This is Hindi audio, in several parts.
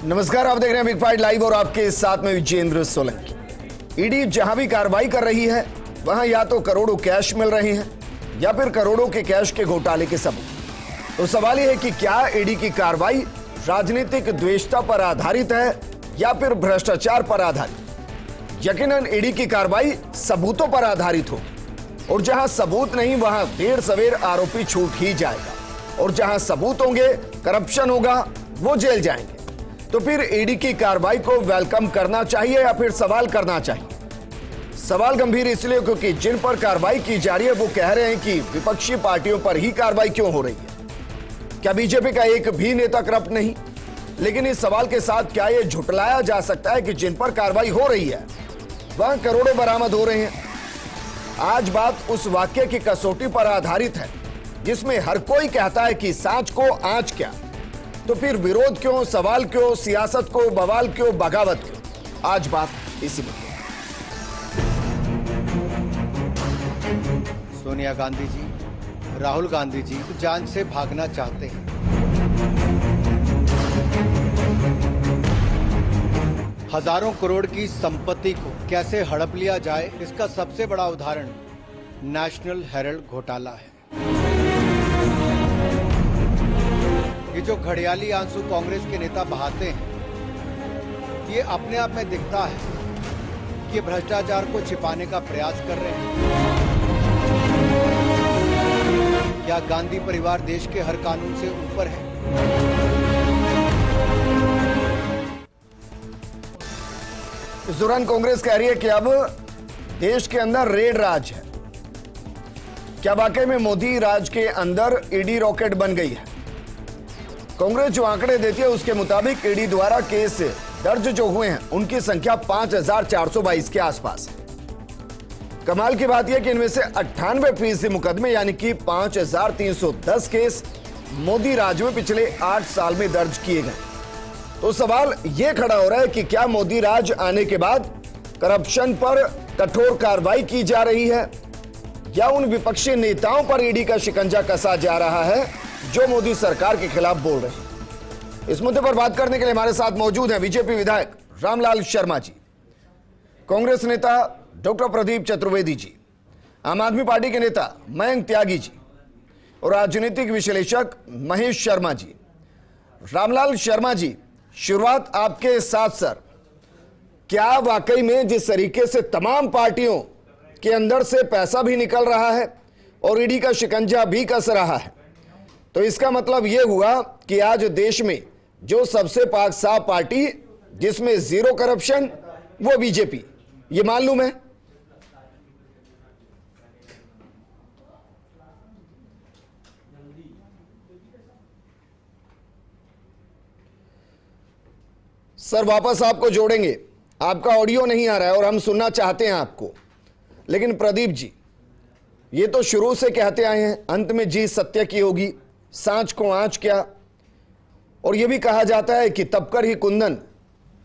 नमस्कार, आप देख रहे हैं बिग फाइट लाइव और आपके साथ में विजेंद्र सोलंकी। ईडी जहां भी कार्रवाई कर रही है वहां या तो करोड़ों कैश मिल रहे हैं या फिर करोड़ों के कैश के घोटाले के सबूत। तो सवाल यह है कि क्या ईडी की कार्रवाई राजनीतिक द्वेषता पर आधारित है या फिर भ्रष्टाचार पर आधारित। यकीनन ईडी की कार्रवाई सबूतों पर आधारित होगी और जहां सबूत नहीं वहां देर सवेर आरोपी छूट ही जाएगा और जहां सबूत होंगे, करप्शन होगा, वो जेल जाएंगे। तो फिर ईडी की कार्रवाई को वेलकम करना चाहिए या फिर सवाल करना चाहिए। सवाल गंभीर इसलिए क्योंकि जिन पर कार्रवाई की जा रही है वो कह रहे हैं कि विपक्षी पार्टियों पर ही कार्रवाई क्यों हो रही है। क्या बीजेपी का एक भी नेता करप्ट नहीं? लेकिन इस सवाल के साथ क्या यह झुटलाया जा सकता है कि जिन पर कार्रवाई हो रही है वहां करोड़ों बरामद हो रहे हैं? आज बात उस वाक्य की कसौटी पर आधारित है जिसमें हर कोई कहता है कि सांच को आंच क्या। तो फिर विरोध क्यों, सवाल क्यों, सियासत को बवाल क्यों, बगावत क्यों? आज बात इसी में। सोनिया गांधी जी, राहुल गांधी जी जांच से भागना चाहते हैं। हजारों करोड़ की संपत्ति को कैसे हड़प लिया जाए, इसका सबसे बड़ा उदाहरण नेशनल हेराल्ड घोटाला है। ये जो घड़ियाली आंसू कांग्रेस के नेता बहाते हैं, ये अपने आप में दिखता है कि भ्रष्टाचार को छिपाने का प्रयास कर रहे हैं। क्या गांधी परिवार देश के हर कानून से ऊपर है? इस दौरान कांग्रेस कह रही है कि अब देश के अंदर रेड राज है। क्या वाकई में मोदी राज के अंदर ईडी रॉकेट बन गई है? कांग्रेस जो आंकड़े देती है उसके मुताबिक ईडी द्वारा केस दर्ज जो हुए हैं उनकी संख्या 5422 के आसपास है। कमाल की बात यह कि इनमें से 98% मुकदमे यानी कि 5310 केस मोदी राज में पिछले 8 साल में दर्ज किए गए। तो सवाल यह खड़ा हो रहा है कि क्या मोदी राज आने के बाद करप्शन पर कठोर कार्रवाई की जा रही है या उन विपक्षी नेताओं पर ईडी का शिकंजा कसा जा रहा है जो मोदी सरकार के खिलाफ बोल रहे हैं। इस मुद्दे पर बात करने के लिए हमारे साथ मौजूद हैं बीजेपी विधायक रामलाल शर्मा जी, कांग्रेस नेता डॉक्टर प्रदीप चतुर्वेदी जी, आम आदमी पार्टी के नेता मयंक त्यागी जी और राजनीतिक विश्लेषक महेश शर्मा जी। रामलाल शर्मा जी, शुरुआत आपके साथ सर। क्या वाकई में जिस तरीके से तमाम पार्टियों के अंदर से पैसा भी निकल रहा है और ईडी का शिकंजा भी कस रहा है, तो इसका मतलब यह हुआ कि आज देश में जो सबसे पाक साफ पार्टी जिसमें जीरो करप्शन वो बीजेपी, ये मालूम है? सर वापस आपको जोड़ेंगे, आपका ऑडियो नहीं आ रहा है और हम सुनना चाहते हैं आपको। लेकिन प्रदीप जी, ये तो शुरू से कहते आए हैं अंत में जीत सत्य की होगी, सांच को आंच क्या। और यह भी कहा जाता है कि तपकर ही कुंदन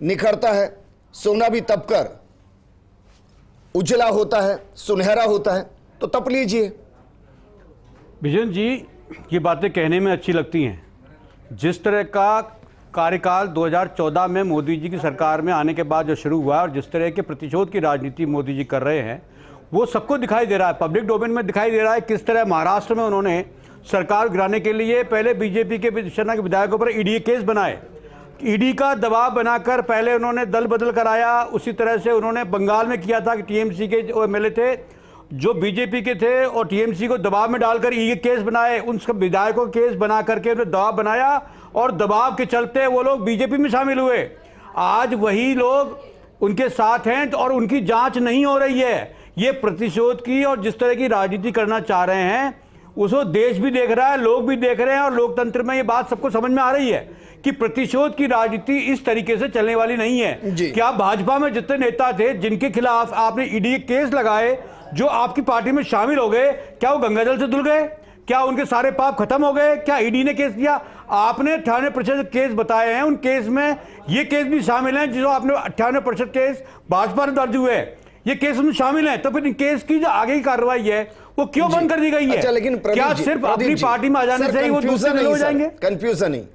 निखरता है, सोना भी तपकर उजला होता है, सुनहरा होता है। तो तप लीजिए। विजन जी, ये बातें कहने में अच्छी लगती हैं। जिस तरह का कार्यकाल 2014 में मोदी जी की सरकार में आने के बाद जो शुरू हुआ और जिस तरह के प्रतिशोध की राजनीति मोदी जी कर रहे हैं वो सबको दिखाई दे रहा है, पब्लिक डोमेन में दिखाई दे रहा है। किस तरह महाराष्ट्र में उन्होंने सरकार गिराने के लिए पहले बीजेपी के शिवसेना के विधायकों पर ईडी केस बनाए, ईडी का दबाव बनाकर पहले उन्होंने दल बदल कराया। उसी तरह से उन्होंने बंगाल में किया था कि टीएमसी के जो एमएलए थे जो बीजेपी के थे और टीएमसी को दबाव में डालकर ईडी केस बनाए, उन सब विधायकों को केस बना करके उन्होंने दबाव बनाया और दबाव के चलते वो लोग बीजेपी में शामिल हुए। आज वही लोग उनके साथ हैं और उनकी जांच नहीं हो रही है। ये प्रतिशोध की और जिस तरह की राजनीति करना चाह रहे हैं उसको देश भी देख रहा है, लोग भी देख रहे हैं और लोकतंत्र में ये बात सबको समझ में आ रही है कि प्रतिशोध की राजनीति इस तरीके से चलने वाली नहीं है। क्या भाजपा में जितने नेता थे जिनके खिलाफ आपने ईडी केस लगाए, जो आपकी पार्टी में शामिल हो गए, क्या वो गंगाजल से धुल गए? क्या उनके सारे पाप खत्म हो गए? क्या ईडी ने केस दिया? आपने 98% केस बताए हैं, उन केस में ये केस भी शामिल हैं जो आपने 98% केस भाजपा में दर्ज हुए, ये केस उनमें शामिल हैं। तो फिर इन केस की जो आगे की कार्रवाई है वो क्यों बंद कर दी गई है? अच्छा, लेकिन क्या सिर्फ अपनी पार्टी में आ जाने से ही वो दूसरे हो जाएंगे? कंफ्यूजन नहीं,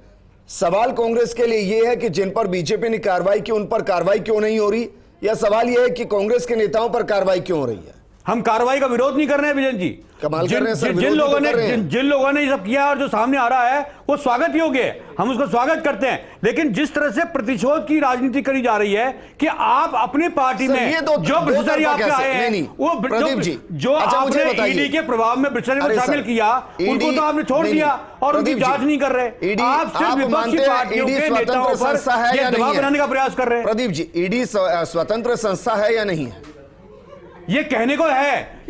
सवाल कांग्रेस के लिए यह है कि जिन पर बीजेपी ने कार्रवाई की उन पर कार्रवाई क्यों नहीं हो रही, या सवाल यह है कि कांग्रेस के नेताओं पर कार्रवाई क्यों हो रही है? हम कार्रवाई का विरोध नहीं कर रहे हैं विजन जी। कमाल कर रहे हैं सर, जिन विरोध लोगों तो ने कर रहे हैं। जिन लोगों ने ये सब किया और जो सामने आ रहा है वो स्वागत योग्य है, हम उसका स्वागत करते हैं। लेकिन जिस तरह से प्रतिशोध की राजनीति करी जा रही है कि आप अपनी पार्टी सर, में ये दो भ्रष्टाचारी तरफा आपके कैसे? आए हैं, नहीं, वो प्रदीप जी, जो अच्छा, मुझे आपने बताइए। ईडी के प्रभाव में भ्रष्टाचारी अरे में शामिल सर, किया, उनको तो आपने छोड़ नहीं, दिया और उनकी प्रदीप जांच जी, नहीं कर रहे। आप सिर्फ आप विपक्षी मानते हैं पार्टियों ईडी के नेताओं स्वतंत्र पर संस्था है ये या नहीं दबाव है? बनाने का प्रयास कर रहे हैं। प्रदीप जी, ईडी स्वतंत्र संस्था है या नहीं है? ये कहने को है,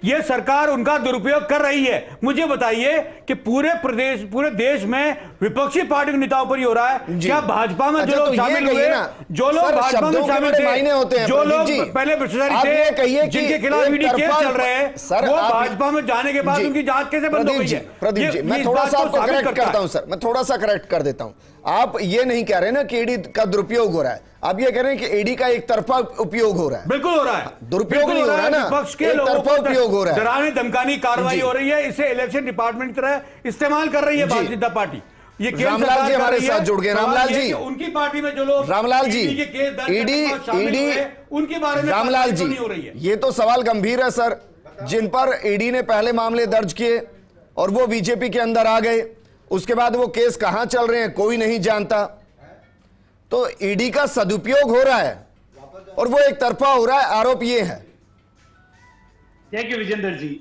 ये सरकार उनका दुरुपयोग कर रही है। मुझे बताइए कि पूरे देश में विपक्षी पार्टी के नेताओं पर ही हो रहा है। जी। क्या भाजपा में अच्छा, जो लोग तो ये शामिल कहिए हुए, ना, जो लोग सर, भाजपा में शब्दों के शामिल बड़े मायने होते थे, हैं, जो प्रदीप लोग जी। पहले भ्रष्टाचारी आप ये कहिए थे, कि जिनके खिलाफ एक ईडी केस तरफा- चल रहे हैं, सर, वो आप- भाजपा में जाने के बाद जी। उनकी जांच कैसे बंद हो गई है? प्रदीप जी, मैं इस थोड़ा बात सा को आपको साबित करेक्ट करता करता है। हूं सर, मैं थोड़ा सा करेक्ट कर देता हूं। आप ये नहीं कह रहे ना कि ईडी का दुरुपयोग हो रहा है, आप ये कह रहे हैं कि ईडी का एक तरफा उपयोग हो रहा है। बिल्कुल हो रहा है, दुरुपयोग बिल्कुल नहीं हो रहा है ना, विपक्ष के एक लोगों तरफा को उपयोग हो रहा है। डराने धमकाने की कार्रवाई जी। हो रही है, इसे इलेक्शन डिपार्टमेंट की तरह इस्तेमाल कर रही है जी। भारतीय जनता पार्टी। ये केंद्र रामलाल सरकार जी कर हमारे रही है। साथ जुड़ गए। सवाल रामलाल ये है जी, कि उनकी पार्टी में जो लोग रामलाल जी, ईडी के केस दर्ज करने ईडी में शामिल हुए, उनके बारे में रामलाल कार्रवाई जी, क्यों नहीं हो रही है? ये तो सवाल गंभीर है सर। जिन पर ईडी ने पहले मामले दर्ज किए और वो बीजेपी के अंदर आ गए, उसके बाद वो केस कहां चल रहे हैं कोई नहीं जानता। तो ईडी का सदुपयोग हो रहा है और वो एक तरफा हो रहा है, आरोप ये है। थैंक यू विजेंद्र जी।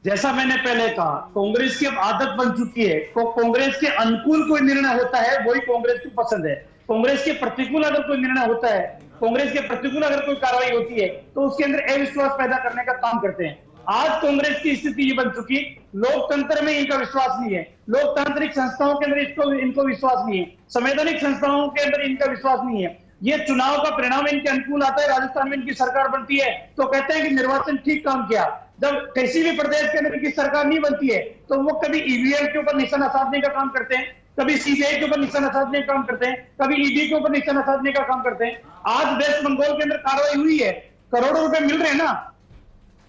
जैसा मैंने पहले कहा, कांग्रेस की अब आदत बन चुकी है, कांग्रेस के अनुकूल कोई निर्णय होता है वही कांग्रेस को पसंद है। कांग्रेस के प्रतिकूल अगर कोई निर्णय होता है, कांग्रेस के प्रतिकूल अगर कोई कार्रवाई होती है, तो उसके अंदर अविश्वास पैदा करने का काम करते हैं। आज कांग्रेस की स्थिति ये बन चुकी, लोकतंत्र में इनका विश्वास नहीं है, लोकतांत्रिक संस्थाओं के अंदर इनको विश्वास नहीं है, संवैधानिक संस्थाओं के अंदर इनका विश्वास नहीं है। ये चुनाव का परिणाम इनके अनुकूल आता है, राजस्थान में इनकी सरकार बनती है तो कहते हैं कि निर्वाचन ठीक काम किया। जब किसी भी प्रदेश के अंदर इनकी सरकार नहीं बनती है तो वो कभी ईवीएम के ऊपर निशाना साधने का काम करते हैं, कभी सीबीआई के ऊपर निशाना साधने का काम करते हैं, कभी ईडी के ऊपर निशाना साधने का काम करते हैं। आज वेस्ट बंगाल के अंदर कार्रवाई हुई है, करोड़ों रुपए मिल रहे हैं ना,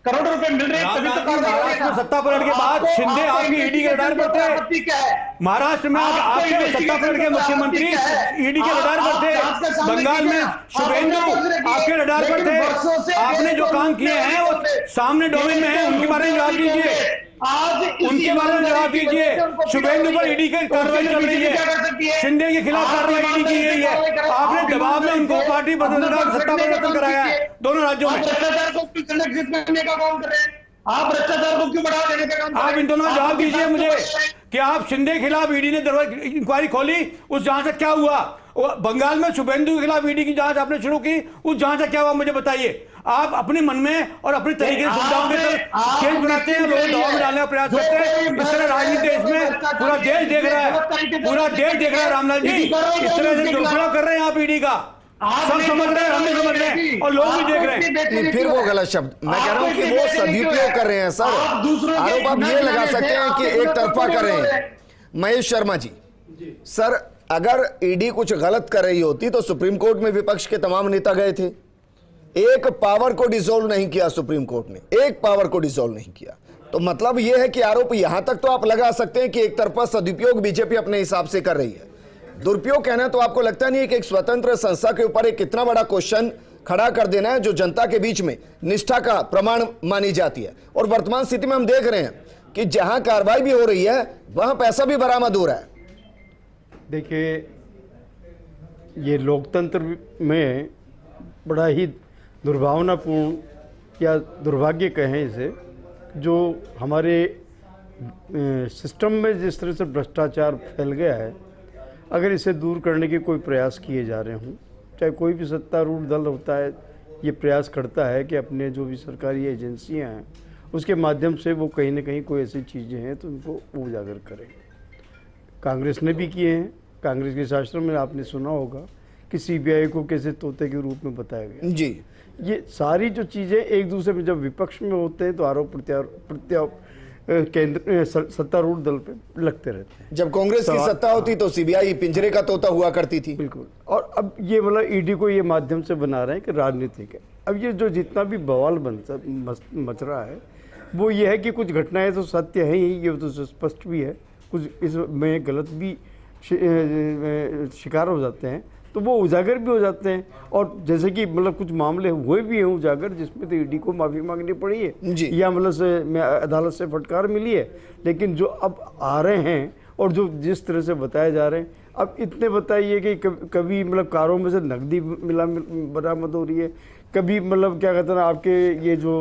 करोड़ों रुपए मिल रहे हैं, तभी तो कार्रवाई हो रही है महाराष्ट्र में सत्ता पलट के बाद शिंदे आपकी ईडी के रडार पर थे। आपत्ति क्या है? महाराष्ट्र में आपके सत्ता पलट के मुख्यमंत्री ईडी के रडार पर थे, बंगाल में शुभेंदु आपके रडार पर थे। आपने जो काम किए हैं वो सामने डोमेन में है, उनके बारे में जवाब दीजिए। आज उनके बारे में जवाब दीजिए। शुभेंदु पर ईडी की कार्रवाई चल रही है, शिंदे के खिलाफ कार्रवाई ईडी की गई है। आपने दबाव में उनको पार्टी बदलने का, सत्ता परिवर्तन कराया है दोनों राज्यों में। भ्रष्टाचार को क्यों संरक्षित करने का काम कर रहे हैं? आप भ्रष्टाचार को क्यों बढ़ावा देने का काम कर रहे हैं? आप इन दोनों का जवाब दीजिए मुझे कि आप शिंदे के खिलाफ ईडी ने इंक्वायरी खोली, उस जांच से क्या हुआ? बंगाल में शुभेंदु के खिलाफ ईडी की जांच आपने शुरू की, उस जांच से क्या हुआ मुझे बताइए। आप अपने मन में और अपने तरीके से सुविधाओं के तरफ खेल बनाते हैं, लोग दबाव में डालने का प्रयास करते हैं। इस तरह राजनीति देश में पूरा देश देख रहा है, पूरा देश देख रहा है रामलाल जी, इस तरह से दुरुपयोग कर रहे हैं आप ईडी का। सब समझ रहे हैं, हम भी समझ रहे हैं और लोग भी देख रहे हैं। फिर वो गलत शब्द, मैं कह रहा हूं कि वो सदुपयोग कर रहे हैं सर। आरोप आप ये लगा सकते हैं कि एक तरफा कर रहे हैं। महेश शर्मा जी, सर अगर ईडी कुछ गलत कर रही होती तो सुप्रीम कोर्ट में विपक्ष के तमाम नेता गए थे, एक पावर को डिसॉल्व नहीं किया सुप्रीम कोर्ट ने, एक पावर को डिसॉल्व नहीं किया। तो मतलब यह है कि आरोप यहां तक तो आप लगा सकते हैं कि एक तरफा सदुपयोग बीजेपी अपने हिसाब से कर रही है। दुरुपयोग कहना तो आपको लगता नहीं है कि एक स्वतंत्र संस्था के ऊपर एक कितना बड़ा क्वेश्चन खड़ा कर देना है जो जनता के बीच में निष्ठा का प्रमाण मानी जाती है। और वर्तमान स्थिति में हम देख रहे हैं कि जहां कार्रवाई भी हो रही है वहां पैसा भी बरामद हो रहा है। देखिए, ये लोकतंत्र में बड़ा ही दुर्भावनापूर्ण या दुर्भाग्य कहें इसे, जो हमारे सिस्टम में जिस तरह से भ्रष्टाचार फैल गया है, अगर इसे दूर करने के कोई प्रयास किए जा रहे हों, चाहे कोई भी सत्तारूढ़ दल होता है ये प्रयास करता है कि अपने जो भी सरकारी एजेंसियां हैं उसके माध्यम से वो कहीं ना कहीं कोई ऐसी चीज़ें हैं तो उनको उजागर करें। कांग्रेस ने भी किए हैं। कांग्रेस के शासन में आपने सुना होगा कि सीबीआई को कैसे तोते के रूप में बताया गया जी। ये सारी जो चीज़ें एक दूसरे में जब विपक्ष में होते हैं तो आरोप प्रत्यारोप केंद्र सत्तारूढ़ दल पे लगते रहते हैं। जब कांग्रेस की सत्ता होती तो सीबीआई पिंजरे का तोता हुआ करती थी। बिल्कुल। और अब ये मतलब ईडी को ये माध्यम से बना रहे हैं कि राजनीतिक है। अब ये जो जितना भी बवाल मच रहा है वो ये है कि कुछ घटनाएं तो सत्य है ही, ये तो स्पष्ट भी है, कुछ इसमें गलत भी शिकार हो जाते हैं तो वो उजागर भी हो जाते हैं। और जैसे कि मतलब कुछ मामले हुए भी हैं उजागर जिसमें तो ईडी को माफ़ी मांगनी पड़ी है जी। या मतलब से अदालत से फटकार मिली है, लेकिन जो अब आ रहे हैं और जो जिस तरह से बताए जा रहे हैं, अब इतने बताइए कि कभी मतलब कारों में से नकदी बरामद हो रही है, कभी मतलब क्या कहते हैं ना आपके ये जो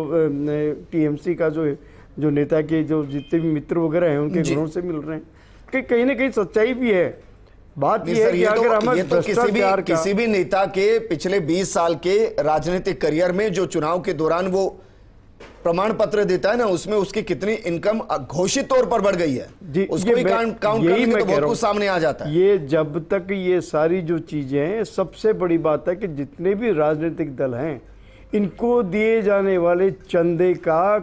टीएमसी का जो नेता के जो जितने भी मित्र वगैरह हैं उनके घरों से मिल रहे हैं कि कहीं ना कहीं सच्चाई भी है। बात ये है कि अगर हम ये तो किसी भी नेता के पिछले 20 साल के राजनीतिक करियर में जो चुनाव के दौरान वो प्रमाण पत्र देता है ना, उसमें उसकी कितनी इनकम घोषित तौर पर बढ़ गई है जी, उसको ही काउंट करने में तो बहुत कुछ सामने आ जाता है। ये जब तक ये सारी जो चीजें हैं, सबसे बड़ी बात है कि जितने भी राजनीतिक दल हैं इनको दिए जाने वाले चंदे का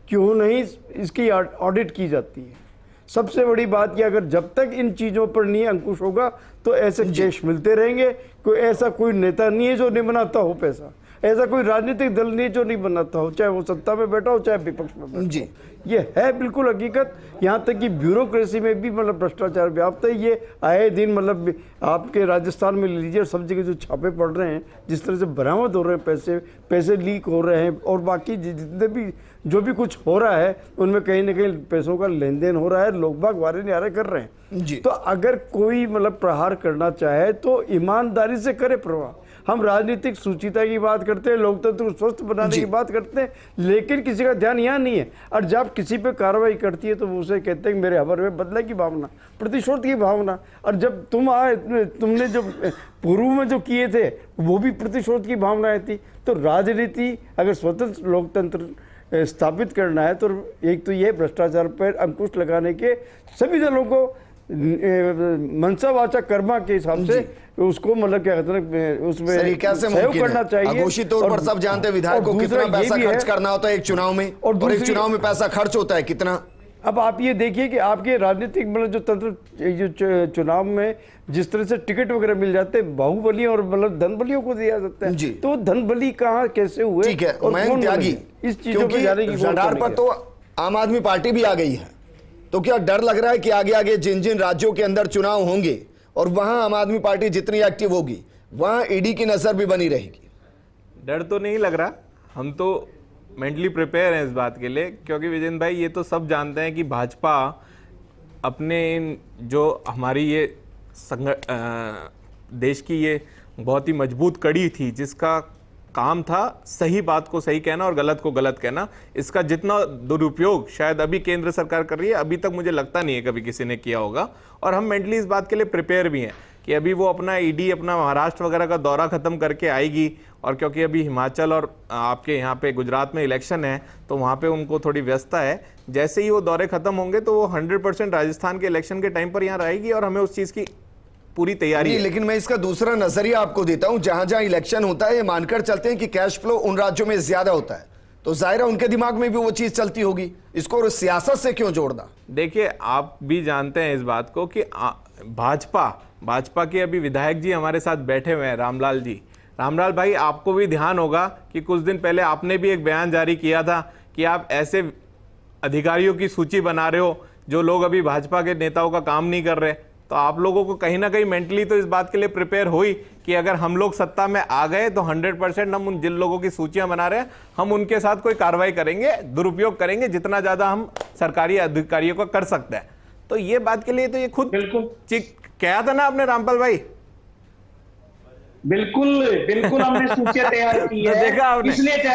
क्यों नहीं इसकी ऑडिट की जाती है। सबसे बड़ी बात कि अगर जब तक इन चीज़ों पर नहीं अंकुश होगा तो ऐसे केस मिलते रहेंगे। कोई नेता नहीं है जो नहीं बनाता हो पैसा, ऐसा कोई राजनीतिक दल नहीं है जो नहीं बनाता हो, चाहे वो सत्ता में बैठा हो चाहे विपक्ष में बैठा जी। ये है बिल्कुल हकीकत। यहाँ तक कि ब्यूरोक्रेसी में भी मतलब भ्रष्टाचार व्याप्त है। ये आए दिन मतलब आपके राजस्थान में लीजिए, सब जगह जो छापे पड़ रहे हैं, जिस तरह से बरामद हो रहे हैं पैसे लीक हो रहे हैं और बाकी जितने भी जो भी कुछ हो रहा है उनमें कहीं ना कहीं पैसों का लेन देन हो रहा है, लोग बाग वारे न्यारे कर रहे हैं जी। तो अगर कोई मतलब प्रहार करना चाहे तो ईमानदारी से करे प्रहार। हम राजनीतिक सुचिता की बात करते हैं, लोकतंत्र को स्वस्थ बनाने की बात करते हैं, लेकिन किसी का ध्यान यहाँ नहीं है। और जब किसी पे कार्रवाई करती है तो वो उसे कहते हैं कि मेरे हबर में बदले की भावना, प्रतिशोध की भावना। और जब तुमने जो पूर्व में जो किए थे वो भी प्रतिशोध की भावनाएं थी। तो राजनीति अगर स्वतंत्र लोकतंत्र स्थापित करना है तो एक तो ये भ्रष्टाचार पर अंकुश लगाने के सभी दलों को मनसा वाचा कर्मा के हिसाब से उसको मतलब क्या कहते हैं उसमें सहयोग करना चाहिए। घोषित तौर पर सब जानते हैं विधायक को कितना पैसा खर्च करना होता है एक चुनाव में, और एक चुनाव में पैसा खर्च होता है कितना। अब आप ये देखिए कि आपके राजनीतिक मतलब जो तंत्र जो चुनाव में जिस तरह से टिकट वगैरह मिल जाते हैं बाहुबली और मतलब धन बलियों को दिया जाता है, तो धन बली कहाँ कैसे हुए। ठीक है, मैं त्यागी इस चीजों पे जाने की रडार पर तो आम आदमी पार्टी भी आ गई है, तो क्या डर लग रहा है कि आगे आगे जिन जिन राज्यों के अंदर चुनाव होंगे और वहां आम आदमी पार्टी जितनी एक्टिव होगी वहां ईडी की नजर भी बनी रहेगी? डर तो नहीं लग रहा, हम तो मेंटली प्रिपेयर हैं इस बात के लिए, क्योंकि विजेंद्र भाई ये तो सब जानते हैं कि भाजपा अपने जो हमारी ये देश की ये बहुत ही मजबूत कड़ी थी जिसका काम था सही बात को सही कहना और गलत को गलत कहना, इसका जितना दुरुपयोग शायद अभी केंद्र सरकार कर रही है अभी तक मुझे लगता नहीं है कभी किसी ने किया होगा। और हम मेंटली इस बात के लिए प्रिपेयर भी हैं कि अभी वो अपना ईडी अपना महाराष्ट्र वगैरह का दौरा खत्म करके आएगी, और क्योंकि अभी हिमाचल और आपके यहाँ पे गुजरात में इलेक्शन है तो वहाँ पे उनको थोड़ी व्यस्तता है, जैसे ही वो दौरे खत्म होंगे तो वो 100% राजस्थान के इलेक्शन के टाइम पर यहाँ रहेगी और हमें उस चीज़ की पूरी तैयारी है। लेकिन मैं इसका दूसरा नजरिया आपको देता हूं, जहां जहां इलेक्शन होता है ये मानकर चलते हैं कि कैश फ्लो उन राज्यों में ज्यादा होता है, तो जाहिर है उनके दिमाग में भी वो चीज चलती होगी, इसको सियासत से क्यों जोड़ना? देखिए आप भी जानते हैं इस बात को कि भाजपा के अभी विधायक जी हमारे साथ बैठे हुए हैं, रामलाल जी। रामलाल भाई, आपको भी ध्यान होगा कि कुछ दिन पहले आपने भी एक बयान जारी किया था कि आप ऐसे अधिकारियों की सूची बना रहे हो जो लोग अभी भाजपा के नेताओं का काम नहीं कर रहे। तो आप लोगों को कहीं ना कहीं मेंटली तो इस बात के लिए प्रिपेयर हुई कि अगर हम लोग सत्ता में आ गए तो 100% हम उन जिन लोगों की सूचियां बना रहे हैं हम उनके साथ कोई कार्रवाई करेंगे, दुरुपयोग करेंगे जितना ज्यादा हम सरकारी अधिकारियों का कर सकते हैं। तो ये बात के लिए तो ये खुद क्या था ना आपने रामपाल भाई? बिल्कुल हमने सूचियां तैयार की है। देखा आपने,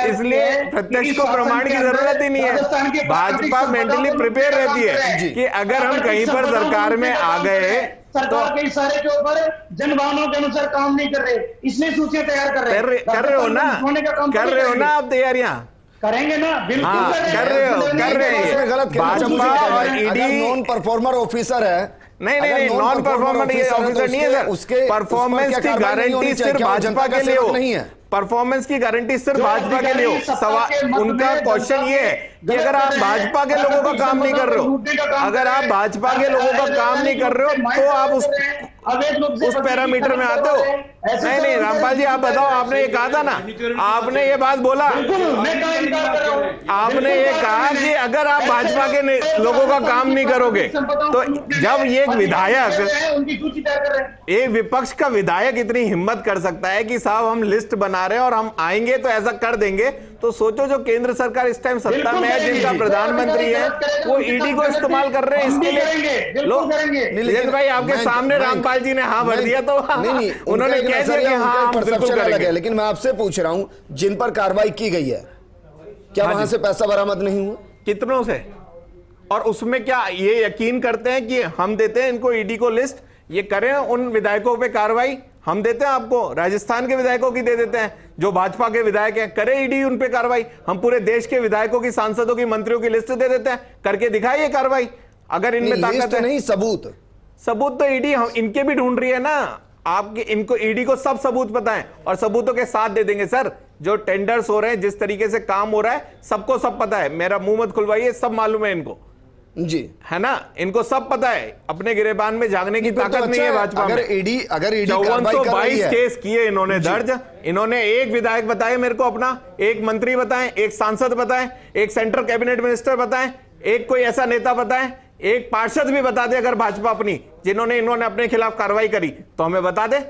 इसलिए प्रत्यक्ष को प्रमाण की जरूरत ही नहीं है। भाजपा मेंटली प्रिपेयर रहती है कि अगर हम कहीं पर सरकार में आ गए सरकार के इशारे के ऊपर जनभावनाओं के अनुसार काम नहीं कर रहे, इसलिए सूचियां तैयार कर रहे हो ना आप तैयारियां करेंगे ना? बिल्कुल कर रहे हैं। गलत भाजपा और ईडी नॉन परफॉर्मर ऑफिसर है। नहीं नॉन परफॉर्मर ऑफिसर नहीं है सर, उसके परफॉर्मेंस की गारंटी सिर्फ भाजपा के लिए हो, नहीं है परफॉर्मेंस की गारंटी सिर्फ भाजपा के लिए हो। सवाल उनका क्वेश्चन ये है कि अगर आप भाजपा के लोगों का काम नहीं कर रहे हो, अगर आप भाजपा के लोगों का काम नहीं कर रहे हो तो अवैध रूप से उस पैरामीटर में आते हो? नहीं रामपाल जी, आप बताओ, आपने ये कहा था ना, आपने ये बात बोला, बिल्कुल, मैं कहाँ इनकार कर रहा हूँ? आपने ये कहा कि अगर आप भाजपा के लोगों का काम नहीं करोगे तो जब ये विधायक, उनकी सूची तैयार कर रहे हैं। एक विपक्ष का विधायक इतनी हिम्मत कर सकता है कि साहब हम लिस्ट बना रहे हैं और हम आएंगे तो ऐसा कर देंगे, तो सोचो जो केंद्र सरकार इस टाइम सत्ता में है, जिनका प्रधानमंत्री है, वो ईडी को इस्तेमाल कर रहे हैं इसके लिए। लोग विजेंद्र भाई आपके सामने रामपाल जी ने हाँ भर दिया तो नहीं उन्होंने कह दिया कि हाँ हम बिल्कुल करेंगे। लेकिन मैं आपसे पूछ रहा हूं, जिन पर कार्रवाई की गई है, क्या वहां से पैसा बरामद नहीं हुआ? कितनों से? और उसमें क्या ये यकीन करते हैं कि हम देते हैं इनको ईडी को लिस्ट, ये करें उन विधायकों पे कार्रवाई? हम देते हैं आपको, राजस्थान के विधायकों की दे देते हैं, जो भाजपा के विधायक हैं, करे ईडी उन पे कार्रवाई। हम पूरे देश के विधायकों की, सांसदों की, मंत्रियों की लिस्ट दे देते हैं, करके दिखाइए कार्रवाई अगर इनमें ताकत है। नहीं, सबूत तो ईडी हम इनके भी ढूंढ रही है ना। आपके इनको ईडी को सब सबूत पता है और सबूतों के साथ दे देंगे सर। जो टेंडर्स हो रहे हैं, जिस तरीके से काम हो रहा है, सबको सब पता है। मेरा मुंह मत खुलवाइए, सब मालूम है इनको जी, है ना, इनको सब पता है। अपने गिरेबान में जागने की ताकत नहीं है भाजपा में। अगर ईडी 5422 केस किए इन्होंने दर्ज। इन्होंने एक विधायक बताए मेरे को अपना, एक मंत्री बताएं, एक सांसद बताएं, एक सेंट्रल कैबिनेट मिनिस्टर बताएं, एक कोई ऐसा नेता बताएं, एक पार्षद भी बता दे अगर भाजपा अपनी, जिन्होंने इन्होंने अपने खिलाफ कार्रवाई करी, तो हमें बता दे।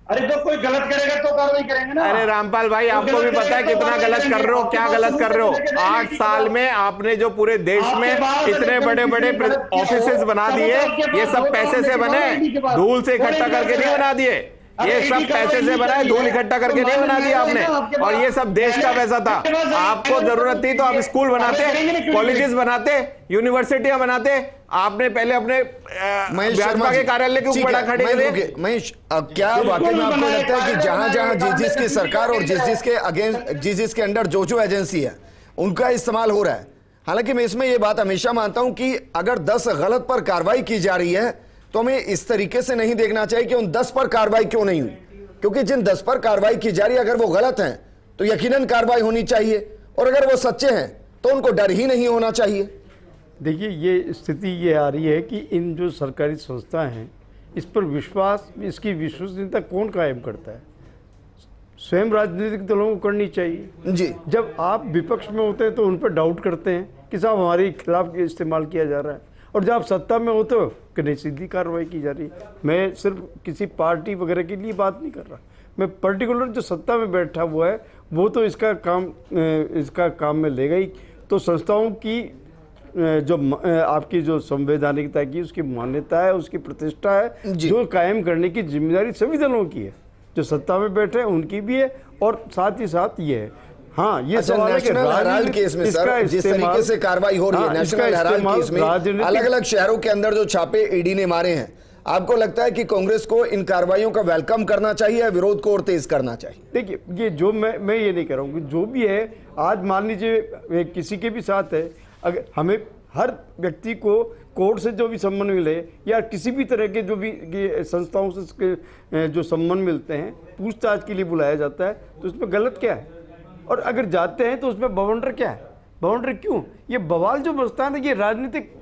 अरे तो कोई गलत करेगा तो कार्रवाई करेंगे ना। अरे रामपाल भाई, आपको भी पता है कितना गलत कर रहे हो, क्या गलत कर रहे हो। 8 साल में आपने जो पूरे देश में इतने बड़े बड़े ऑफिसेस बना दिए, ये सब पैसे से बने, धूल से इकट्ठा करके नहीं बना दिए। ये सब पैसे से बना है, धूल इकट्ठा करके नहीं बना दिया आपने। और ये सब देश का पैसा था। आपको जरूरत थी तो आप स्कूल बनाते, कॉलेजेस बनाते, यूनिवर्सिटियां बनाते। आपने पहले अपने भाजपा के कार्यालय के ऊपर खड़े किए। महेश, क्या वाकई में आपको लगता है कि जहां जहां जिसकी सरकार और जिस के अंडर जो एजेंसी है, उनका इस्तेमाल हो रहा है? हालांकि मैं इसमें यह बात हमेशा मानता हूं कि अगर 10 गलत पर कार्रवाई की जा रही है तो हमें इस तरीके से नहीं देखना चाहिए कि उन 10 पर कार्रवाई क्यों नहीं हुई, क्योंकि जिन 10 पर कार्रवाई की जा रही है, अगर वो गलत हैं तो यकीनन कार्रवाई होनी चाहिए, और अगर वो सच्चे हैं तो उनको डर ही नहीं होना चाहिए। देखिए, ये स्थिति ये आ रही है कि इन जो सरकारी संस्थाएं हैं, इस पर विश्वास, इसकी विश्वसनीयता कौन कायम करता है? स्वयं राजनीतिक दलों को करनी चाहिए जी। जब आप विपक्ष में होते हैं तो उन पर डाउट करते हैं कि साहब हमारे खिलाफ इस्तेमाल किया जा रहा है, और जब आप सत्ता में होते हो कि नहीं, सीधी कार्रवाई की जा रही है। मैं सिर्फ किसी पार्टी वगैरह के लिए बात नहीं कर रहा, मैं पर्टिकुलर जो सत्ता में बैठा हुआ है वो तो इसका काम में लेगा ही। तो संस्थाओं की जो आपकी जो संवैधानिकता की, उसकी मान्यता है, उसकी प्रतिष्ठा है, जो कायम करने की जिम्मेदारी सभी दलों की है। जो सत्ता में बैठे हैं उनकी भी है, और साथ ही साथ ये है। हाँ, ये सवाल है कि नेशनल हेराल्ड केस में सर, जिस तरीके से कार्रवाई हो रही है नेशनल हेराल्ड केस में, अलग अलग शहरों के अंदर जो छापे ईडी ने मारे हैं, आपको लगता है कि कांग्रेस को इन कार्रवाइयों का वेलकम करना चाहिए या विरोध को और तेज करना चाहिए? देखिए, ये जो मैं ये नहीं कह रहा हूँ कि जो भी है, आज मान लीजिए किसी के भी साथ है, अगर हमें हर व्यक्ति को कोर्ट से जो भी सम्मान मिले या किसी भी तरह के जो भी संस्थाओं से जो सम्मान मिलते हैं, पूछताछ के लिए बुलाया जाता है, तो उसमें गलत क्या है? और अगर जाते हैं तो उसमें बवंडर क्या है? बवंडर क्यों? ये बवाल जो बचता है ना, ये राजनीतिक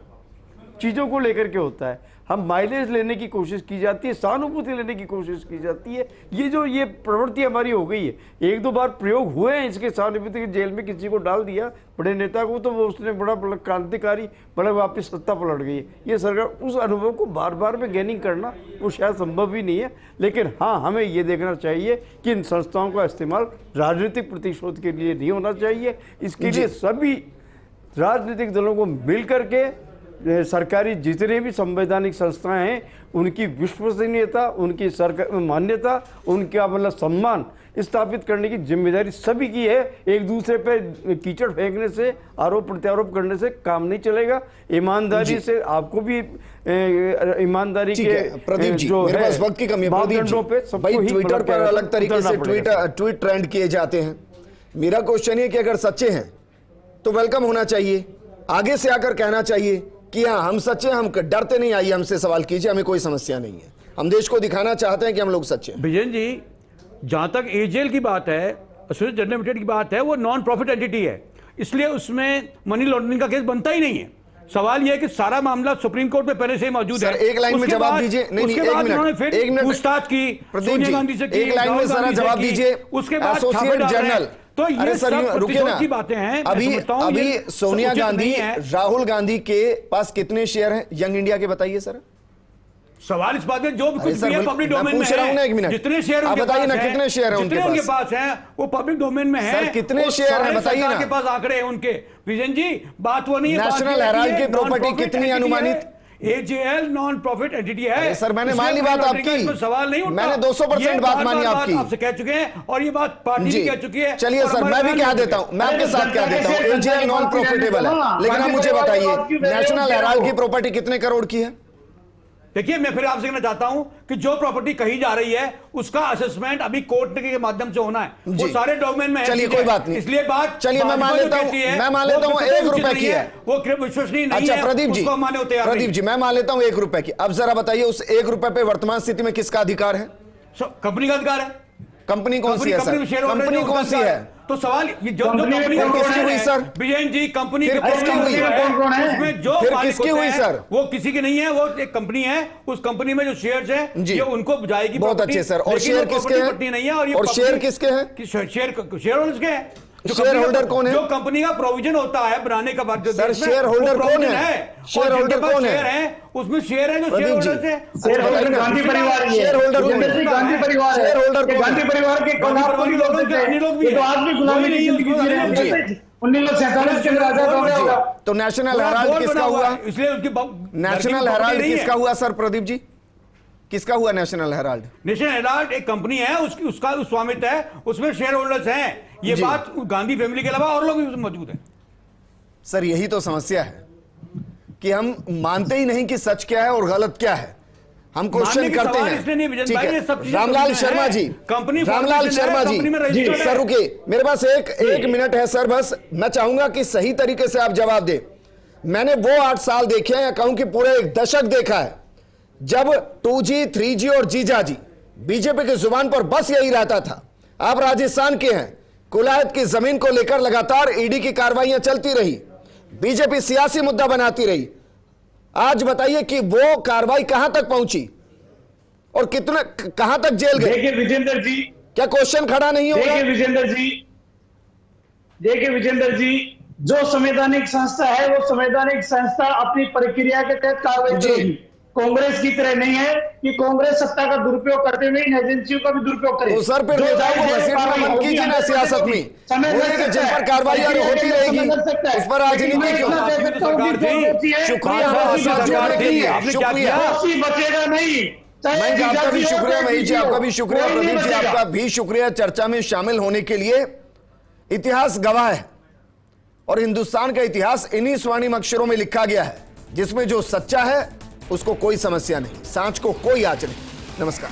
चीज़ों को लेकर के होता है। हम माइलेज लेने की कोशिश की जाती है, सहानुभूति लेने की कोशिश की जाती है। ये प्रवृत्ति हमारी हो गई है। 1-2 बार प्रयोग हुए हैं इसके, सहानुभूति के जेल में किसी को डाल दिया, बड़े नेता को, तो वो उसने बड़ा क्रांतिकारी, बड़ा वापस सत्ता पलट गई है। ये सरकार उस अनुभव को बार बार में गेनिंग करना वो शायद संभव भी नहीं है। लेकिन हाँ, हमें ये देखना चाहिए कि इन संस्थाओं का इस्तेमाल राजनीतिक प्रतिशोध के लिए नहीं होना चाहिए। इसके लिए सभी राजनीतिक दलों को मिल करके सरकारी जितने भी संवैधानिक संस्थाएं हैं, उनकी विश्वसनीयता, उनकी सरकार मान्यता, उनका मतलब सम्मान स्थापित करने की जिम्मेदारी सभी की है। एक दूसरे पे कीचड़ फेंकने से, आरोप प्रत्यारोप करने से काम नहीं चलेगा। ईमानदारी से, आपको भी ईमानदारी के प्रदीप जी, मेरे पास वक्त की कमी है। प्रदीप जी, भाई ट्विटर पर अलग तरीके से ट्वीट ट्रेंड किए जाते हैं। मेरा क्वेश्चन है कि अगर सच्चे हैं तो वेलकम होना चाहिए, आगे से आकर कहना चाहिए कि हाँ हम सच्चे, हम डरते नहीं, आइए हमसे सवाल कीजिए, हमें कोई समस्या नहीं है, हम देश को दिखाना चाहते हैं कि हम लोग सच्चे हैं। विजयन जी, जहां तक एजेल की बात है, एसोसिएटेड जर्नल लिमिटेड की बात है, वो नॉन प्रॉफिट एंटिटी है, इसलिए उसमें मनी लॉन्ड्रिंग का केस बनता ही नहीं है। सवाल यह है कि सारा मामला सुप्रीम कोर्ट में पहले से ही मौजूद है। सर एक लाइन में उसके जवाब बाद- दीजिए। नहीं उसके एक बाद उन्होंने मिनट, फिर एक मिनट पूछताछ की, प्रदीप सोनिया जी, गांधी से की, एक लाइन में राहुल जरा गांधी से जवाब की, दीजिए। उसके बाद छापे एसोसिएट डाल रहे हैं। जर्नल, तो ये अरे सर सब रुकिए प्रतिशोध ना, की बातें हैं। मैं अभी समझता हूं अभी ये सोनिया उचित गांधी, नहीं है। राहुल गांधी के पास कितने शेयर हैं यंग इंडिया के, बताइए सर। सवाल इस बात में जो कुछ सर, भी है मैं पब्लिक डोमेन में पूछ रहा हूं ना, एक है, मिनट। जितने शेयर आप उनके बताइए पास ना, हैं, कितने शेयर हैं जितने उनके उनके पास हैं वो पब्लिक डोमेन में है। सर, कितने वो शेयर हैं सारे बताइए सरकार ना। के पास आंकड़े हैं उनके। विजन जी बात वो नहीं है, बात नेशनल ये है कि हेराल्ड ये की प्रॉपर्टी non-profit कितनी entity अनुमानित? है। AJL नॉन प्रॉफिट एंटिटी है। अरे सर, मैंने इसमें मान ली बात कोई आपकी। इसमें सवाल नहीं उठता। मैंने 200% ये बात मानी बार-बार आपकी। आपसे कह चुके हैं और ये बात पार्टी जी भी कह चुकी है। चलिए और सर, हमारे मैं भी बयान कह भी देता हूं, मैं आपके साथ कह देता हूं, एजेएल नॉन प्रॉफिटेबल है। लेकिन आप मुझे बताइए, नेशनल हेराल्ड की प्रॉपर्टी कितने करोड़ की है? देखिए मैं फिर आपसे कहना चाहता हूं कि जो प्रॉपर्टी कही जा रही है उसका असेसमेंट अभी कोर्ट के माध्यम से होना है। वो जी। सारे डॉक्यूमेंट में है। चलिए, कोई बात नहीं। इसलिए बात चलिए, मैं मान भाजपा जो लेता हूं, कहती है, मैं मान लेता वो हूं कतई 1 उचित रुपए नहीं की है। वो विश्वसनीय नहीं अच्छा है। प्रदीप जी, उसको मानने को तैयार प्रदीप नहीं। जी, मैं मान लेता हूं 1 रुपए की। अब जरा बताइए उस 1 रुपए पे वर्तमान स्थिति में किसका अधिकार है? कंपनी का अधिकार है। कंपनी कौन सी है सर? में शेयर होल्डर कंपनी जो कौन सी अधिकार है? तो सवाल ये जो कंपनी में कंपनी कौन का किसकी शेयर हुई है, सर? विजयन जी कंपनी फिर के किसकी कौन हुई? कौन है? उसमें जो फिर मालिक किसकी होते हुई हैं, सर? वो किसी की नहीं है, वो एक कंपनी है। उस कंपनी में जो शेयर्स हैं जी। ये उनको जाएगी बहुत प्रॉपर्टी, अच्छे सर। और लेकिन शेयर वो किसके प्रॉपर्टी हैं? पट्टी नहीं है। और ये और शेयर प्रॉपर्टी- किसके हैं? कि शेयर होल्डर्स के हैं। जो शेयर कंपनी का- होल्डर कौन है? जो कंपनी का प्रोविजन होता है बनाने का बाद, जो सर, देश में, शेयर वो होल्डर कौन provision है? और शेयर जिनके होल्डर पास कौन है? शेयर हैं, उसमें शेयर है जो प्रदीप शेयर जी। होल्डर्स है। शेयर होल्डर बताइए गांधी ना। परिवार ही है। शेयर होल्डर कौन है? जितेंद्र जी गांधी परिवार है। शेयर होल्डर ये कौन गांधी है? परिवार के खिलाफ कोई लोग गांधी थे। अन्य लोग भी ये तो हैं। आज भी गुलामी की वही जिंदगी जी रहे जी। हैं। 1947 के अंदर आजाद हो गया होगा। तो नेशनल पूरा हेराल्ड बोर्ड किसका बना हुआ हुआ? है, इसलिए उसकी नेशनल हेराल्ड किसका हुआ सर प्रदीप जी? किसका हुआ नेशनल हेराल्ड? नेशनल हेराल्ड एक कंपनी है, उसका स्वामित्व है, उसमें शेयर होल्डर्स हैं। ये जी। बात गांधी फैमिली के अलावा और लोग भी मौजूद हैं। सर यही तो समस्या है कि हम मानते ही नहीं कि सच क्या है और गलत क्या है। हम मानने क्वेश्चन के करते सवाल इसलिए नहीं हैं। विजन ठीक भाई, है, ये सब चीजें रामलाल कंपनी में शर्मा है। जी, कंपनी रामलाल फॉर्मेशन है, शर्मा जी, कंपनी में रजिस्टर्ड है। सर रुकिए, मेरे पास एक मिनट है सर। बस मैं चाहूंगा कि सही तरीके से आप जवाब दें। मैंने वो 8 साल देखे हैं, या कहूं कि पूरे 1 दशक देखा है, जब 2G 3G और जीजाजी बीजेपी की जुबान पर बस यही रहता था। आप राजस्थान के हैं, कुलायत की जमीन को लेकर लगातार ईडी की कार्रवाइयां चलती रही, बीजेपी सियासी मुद्दा बनाती रही। आज बताइए कि वो कार्रवाई कहां तक पहुंची और कितने कहां तक जेल गए? देखिए विजेंद्र जी, क्या क्वेश्चन खड़ा नहीं होगा? देखिए विजेंद्र जी, जो संवैधानिक संस्था है वो संवैधानिक संस्था अपनी प्रक्रिया के तहत कार्रवाई जी। करेगी। कांग्रेस की तरह नहीं है कि कांग्रेस सत्ता का दुरुपयोग करते हुए इन एजेंसियों का भी दुरुपयोग करे। तो सर फिर जो नेताओं को जायज है, घसीटना कार्रवाई बंद होगी, कीजिए ना हमें सियासत होगी। में। समय बोलिए लग कि जिन सकता पर है, कार्रवाई प्रक्रिया होती के रहेगी, समय लग सकता है। उस पर राजनीति लेकिन क्यों? मैं इतना कह सकता हूं कि सरकार जो होती है, शुक्रिया, वो हमारे ऐसी साथ बचेगा जुड़ने के लिए। नहीं। आपने क्या शुक्रिया। किया? ऐसी बचेगा नहीं। चाहे मैं आपका भी जीजाजी हो, शुक्रिया चाहे महेश जी, जीजी हो, आपका भी शुक्रिया कोई नहीं प्रदीप जी, बचेगा। आपका भी शुक्रिया चर्चा में शामिल होने के लिए। इतिहास गवाह है और हिंदुस्तान का इतिहास इन्हीं स्वर्णिम अक्षरों में लिखा गया है, जिसमें जो सच्चा है उसको कोई समस्या नहीं, सांच को कोई आंच नहीं। नमस्कार।